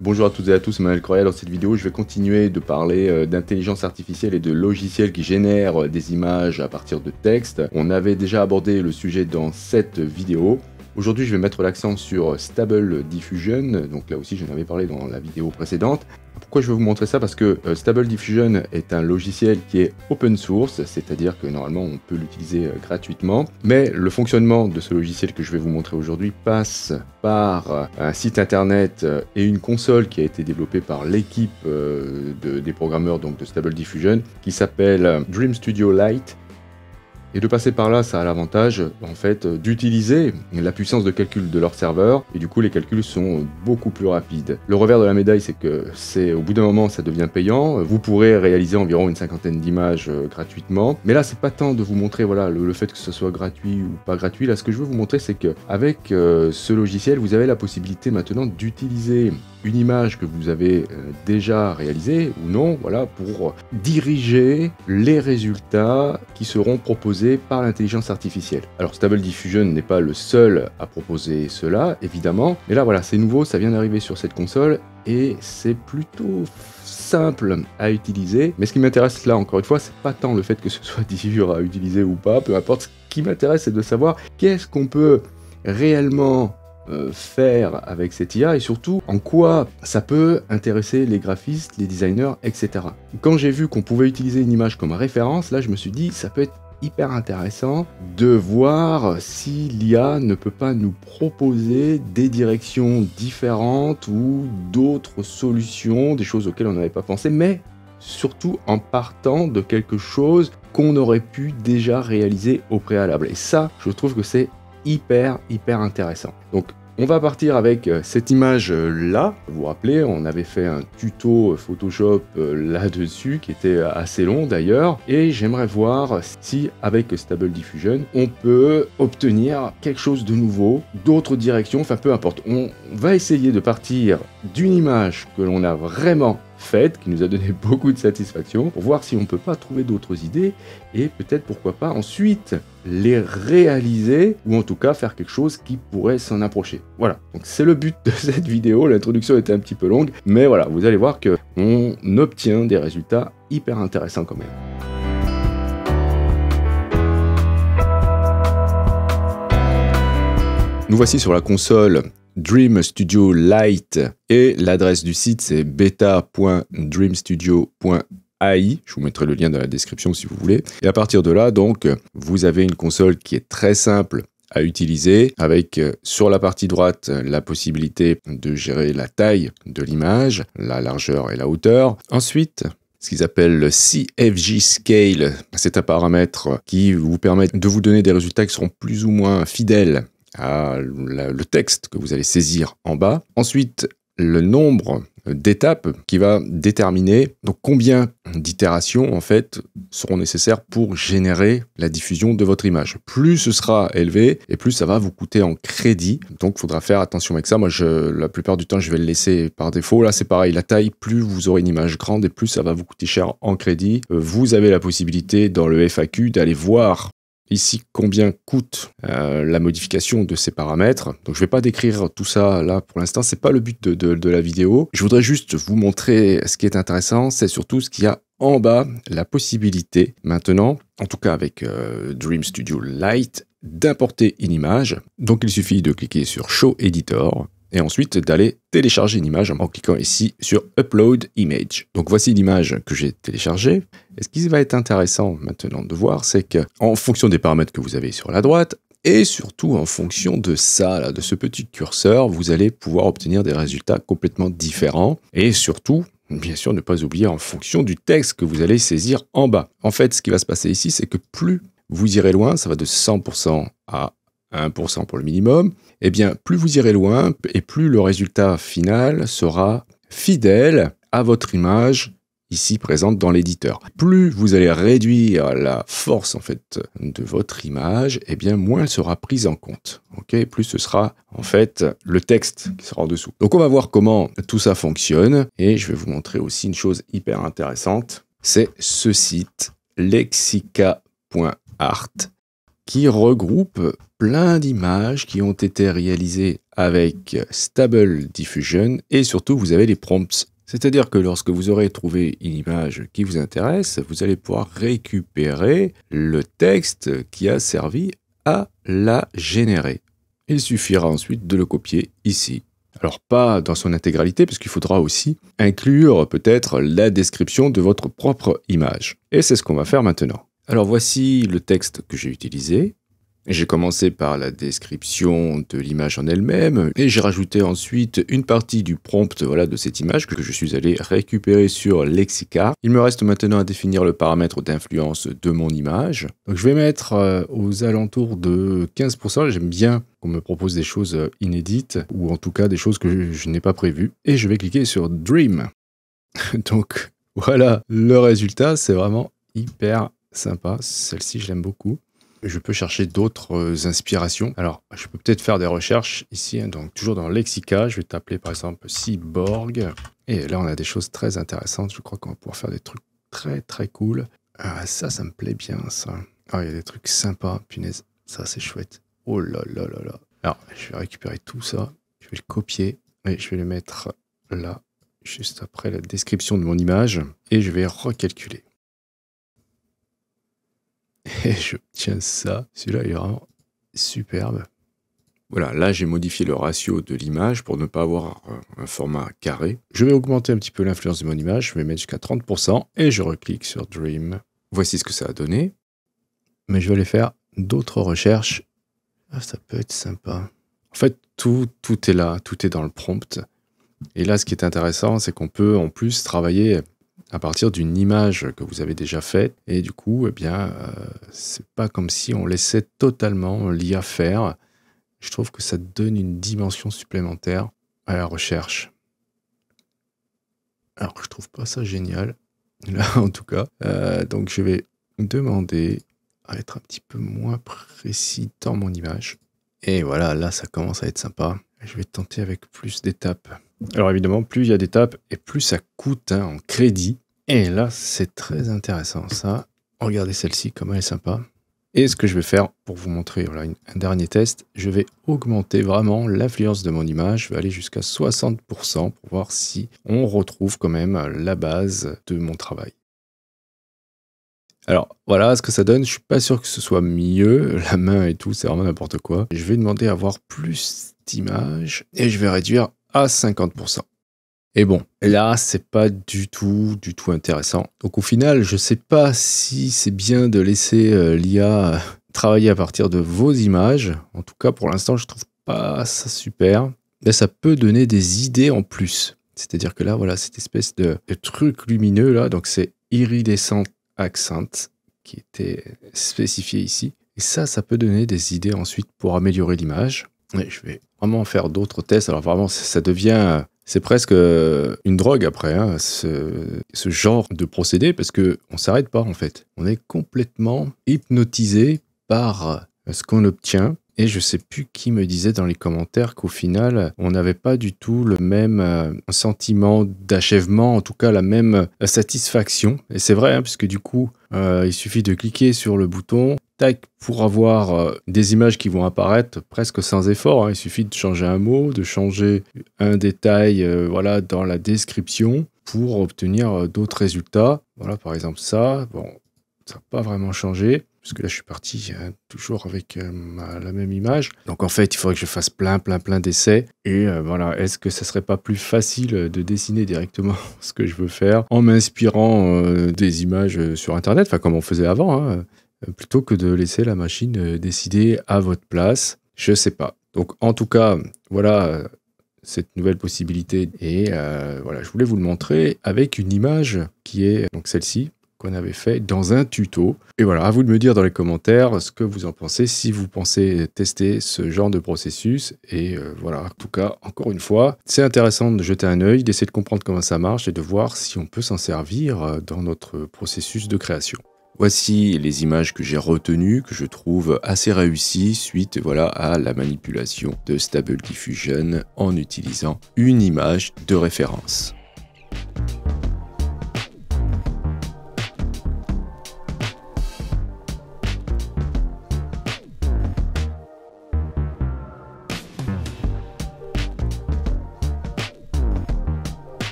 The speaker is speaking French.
Bonjour à toutes et à tous, Manuel Correa. Dans cette vidéo, je vais continuer de parler d'intelligence artificielle et de logiciels qui génèrent des images à partir de texte. On avait déjà abordé le sujet dans cette vidéo. Aujourd'hui, je vais mettre l'accent sur Stable Diffusion, donc là aussi j'en avais parlé dans la vidéo précédente. Pourquoi je vais vous montrer ça? Parce que Stable Diffusion est un logiciel qui est open source, c'est-à-dire que normalement on peut l'utiliser gratuitement, mais le fonctionnement de ce logiciel que je vais vous montrer aujourd'hui passe par un site internet et une console qui a été développée par l'équipe des programmeurs donc, de Stable Diffusion, qui s'appelle Dream Studio Lite. Et de passer par là, ça a l'avantage en fait d'utiliser la puissance de calcul de leur serveur, et du coup les calculs sont beaucoup plus rapides. Le revers de la médaille, c'est que au bout d'un moment ça devient payant. Vous pourrez réaliser environ une cinquantaine d'images gratuitement, mais là c'est pas tant de vous montrer voilà le fait que ce soit gratuit ou pas gratuit. Là ce que je veux vous montrer, c'est que avec ce logiciel, vous avez la possibilité maintenant d'utiliser une image que vous avez déjà réalisée ou non, voilà, pour diriger les résultats qui seront proposés par l'intelligence artificielle. Alors Stable Diffusion n'est pas le seul à proposer cela, évidemment, mais là voilà, c'est nouveau, ça vient d'arriver sur cette console et c'est plutôt simple à utiliser. Mais ce qui m'intéresse là, encore une fois, c'est pas tant le fait que ce soit dur à utiliser ou pas, peu importe. Ce qui m'intéresse, c'est de savoir qu'est-ce qu'on peut réellement faire avec cette IA et surtout en quoi ça peut intéresser les graphistes, les designers, etc. Quand j'ai vu qu'on pouvait utiliser une image comme référence, là je me suis dit ça peut être hyper intéressant de voir si l'IA ne peut pas nous proposer des directions différentes ou d'autres solutions, des choses auxquelles on n'avait pas pensé, mais surtout en partant de quelque chose qu'on aurait pu déjà réaliser au préalable. Et ça, je trouve que c'est hyper intéressant. Donc on va partir avec cette image là. Vous vous rappelez, on avait fait un tuto Photoshop là-dessus qui était assez long d'ailleurs, et j'aimerais voir si avec Stable Diffusion on peut obtenir quelque chose de nouveau, d'autres directions, enfin peu importe. On va essayer de partir d'une image que l'on a vraiment faite, qui nous a donné beaucoup de satisfaction, pour voir si on ne peut pas trouver d'autres idées et peut-être pourquoi pas ensuite les réaliser ou en tout cas faire quelque chose qui pourrait s'en approcher. Voilà, donc c'est le but de cette vidéo. L'introduction était un petit peu longue, mais voilà, vous allez voir que on obtient des résultats hyper intéressants quand même. Nous voici sur la console Dream Studio Lite et l'adresse du site c'est beta.dreamstudio.ai. Je vous mettrai le lien dans la description si vous voulez. Et à partir de là, donc, vous avez une console qui est très simple à utiliser avec sur la partie droite la possibilité de gérer la taille de l'image, la largeur et la hauteur. Ensuite, ce qu'ils appellent le CFG Scale, c'est un paramètre qui vous permet de vous donner des résultats qui seront plus ou moins fidèles à le texte que vous allez saisir en bas. Ensuite, le nombre d'étapes qui va déterminer donc combien d'itérations en fait seront nécessaires pour générer la diffusion de votre image. Plus ce sera élevé et plus ça va vous coûter en crédit. Donc il faudra faire attention avec ça. Moi la plupart du temps je vais le laisser par défaut. Là c'est pareil, la taille, plus vous aurez une image grande et plus ça va vous coûter cher en crédit. Vous avez la possibilité dans le FAQ d'aller voir ici combien coûte la modification de ces paramètres. Donc je ne vais pas décrire tout ça là pour l'instant, c'est pas le but de la vidéo. Je voudrais juste vous montrer ce qui est intéressant, c'est surtout ce qu'il y a en bas, la possibilité maintenant, en tout cas avec Dream Studio Lite, d'importer une image. Donc il suffit de cliquer sur Show Editor et ensuite d'aller télécharger une image en cliquant ici sur Upload Image. Donc voici l'image que j'ai téléchargée. Et ce qui va être intéressant maintenant de voir, c'est que en fonction des paramètres que vous avez sur la droite, et surtout en fonction de ça, là, de ce petit curseur, vous allez pouvoir obtenir des résultats complètement différents. Et surtout, bien sûr, ne pas oublier en fonction du texte que vous allez saisir en bas. En fait, ce qui va se passer ici, c'est que plus vous irez loin, ça va de 100% à 1% pour le minimum, eh bien, plus vous irez loin et plus le résultat final sera fidèle à votre image ici présente dans l'éditeur. Plus vous allez réduire la force en fait de votre image, eh bien moins elle sera prise en compte. Ok, plus ce sera en fait le texte qui sera en dessous. Donc on va voir comment tout ça fonctionne et je vais vous montrer aussi une chose hyper intéressante. C'est ce site lexica.art qui regroupe plein d'images qui ont été réalisées avec Stable Diffusion et surtout vous avez les prompts. C'est-à-dire que lorsque vous aurez trouvé une image qui vous intéresse, vous allez pouvoir récupérer le texte qui a servi à la générer. Il suffira ensuite de le copier ici. Alors pas dans son intégralité parce qu'il faudra aussi inclure peut-être la description de votre propre image. Et c'est ce qu'on va faire maintenant. Alors voici le texte que j'ai utilisé. J'ai commencé par la description de l'image en elle-même et j'ai rajouté ensuite une partie du prompt de cette image que je suis allé récupérer sur Lexica. Il me reste maintenant à définir le paramètre d'influence de mon image. Donc je vais mettre aux alentours de 15%. J'aime bien qu'on me propose des choses inédites ou en tout cas des choses que je n'ai pas prévues. Et je vais cliquer sur Dream. Donc voilà, le résultat, c'est vraiment hyper sympa. Celle-ci, je l'aime beaucoup. Je peux chercher d'autres inspirations. Alors, je peux peut-être faire des recherches ici. Donc, toujours dans Lexica, je vais taper par exemple Cyborg. Et là, on a des choses très intéressantes. Je crois qu'on va pouvoir faire des trucs très très cool. Ah, ça me plaît bien, ça. Ah, il y a des trucs sympas. Punaise, ça, c'est chouette. Oh là là là là. Alors, je vais récupérer tout ça. Je vais le copier. Et je vais le mettre là, juste après la description de mon image. Et je vais recalculer. Et j'obtiens ça. Celui-là, il est vraiment superbe. Voilà, là, j'ai modifié le ratio de l'image pour ne pas avoir un format carré. Je vais augmenter un petit peu l'influence de mon image. Je vais mettre jusqu'à 30% et je reclique sur Dream. Voici ce que ça a donné. Mais je vais aller faire d'autres recherches. Ah, ça peut être sympa. En fait, tout est là. Tout est dans le prompt. Et là, ce qui est intéressant, c'est qu'on peut en plus travailler à partir d'une image que vous avez déjà faite. Et du coup, eh bien, c'est pas comme si on laissait totalement l'IA faire. Je trouve que ça donne une dimension supplémentaire à la recherche. Alors, je trouve pas ça génial, là, en tout cas. Donc, je vais demander à être un petit peu moins précis dans mon image. Et voilà, là, ça commence à être sympa. Je vais tenter avec plus d'étapes. Alors évidemment, plus il y a d'étapes et plus ça coûte en crédit. Et là, c'est très intéressant ça. Regardez celle-ci, comment elle est sympa. Et ce que je vais faire pour vous montrer voilà, un dernier test, je vais augmenter vraiment l'influence de mon image. Je vais aller jusqu'à 60% pour voir si on retrouve quand même la base de mon travail. Alors voilà ce que ça donne. Je suis pas sûr que ce soit mieux. La main et tout, c'est vraiment n'importe quoi. Je vais demander à avoir plus d'images et je vais réduire à 50%. Et bon, là, c'est pas du tout intéressant. Donc au final, je sais pas si c'est bien de laisser l'IA travailler à partir de vos images. En tout cas, pour l'instant, je trouve pas ça super. Mais ça peut donner des idées en plus. C'est-à-dire que là, voilà, cette espèce de truc lumineux là, donc c'est Iridescent Accent qui était spécifié ici. Et ça peut donner des idées ensuite pour améliorer l'image. Et je vais vraiment faire d'autres tests. Alors vraiment, ça devient... C'est presque une drogue après, hein, ce genre de procédé, parce qu'on ne s'arrête pas en fait. On est complètement hypnotisé par ce qu'on obtient. Et je ne sais plus qui me disait dans les commentaires qu'au final, on n'avait pas du tout le même sentiment d'achèvement, en tout cas la même satisfaction. Et c'est vrai, hein, puisque du coup, il suffit de cliquer sur le bouton, tac, pour avoir des images qui vont apparaître presque sans effort. Hein. Il suffit de changer un mot, de changer un détail voilà, dans la description pour obtenir d'autres résultats. Voilà, par exemple ça. Bon, ça n'a pas vraiment changé. Parce que là, je suis parti toujours avec la même image. Donc, en fait, il faudrait que je fasse plein d'essais. Et voilà, est-ce que ça serait pas plus facile de dessiner directement ce que je veux faire en m'inspirant des images sur Internet, enfin, comme on faisait avant, hein, plutôt que de laisser la machine décider à votre place? Je sais pas. Donc, en tout cas, voilà cette nouvelle possibilité. Et voilà, je voulais vous le montrer avec une image qui est donc celle-ci, qu'on avait fait dans un tuto. Et voilà, à vous de me dire dans les commentaires ce que vous en pensez, si vous pensez tester ce genre de processus. Et voilà, en tout cas, encore une fois, c'est intéressant de jeter un œil, d'essayer de comprendre comment ça marche et de voir si on peut s'en servir dans notre processus de création. Voici les images que j'ai retenues, que je trouve assez réussies suite voilà, à la manipulation de Stable Diffusion en utilisant une image de référence.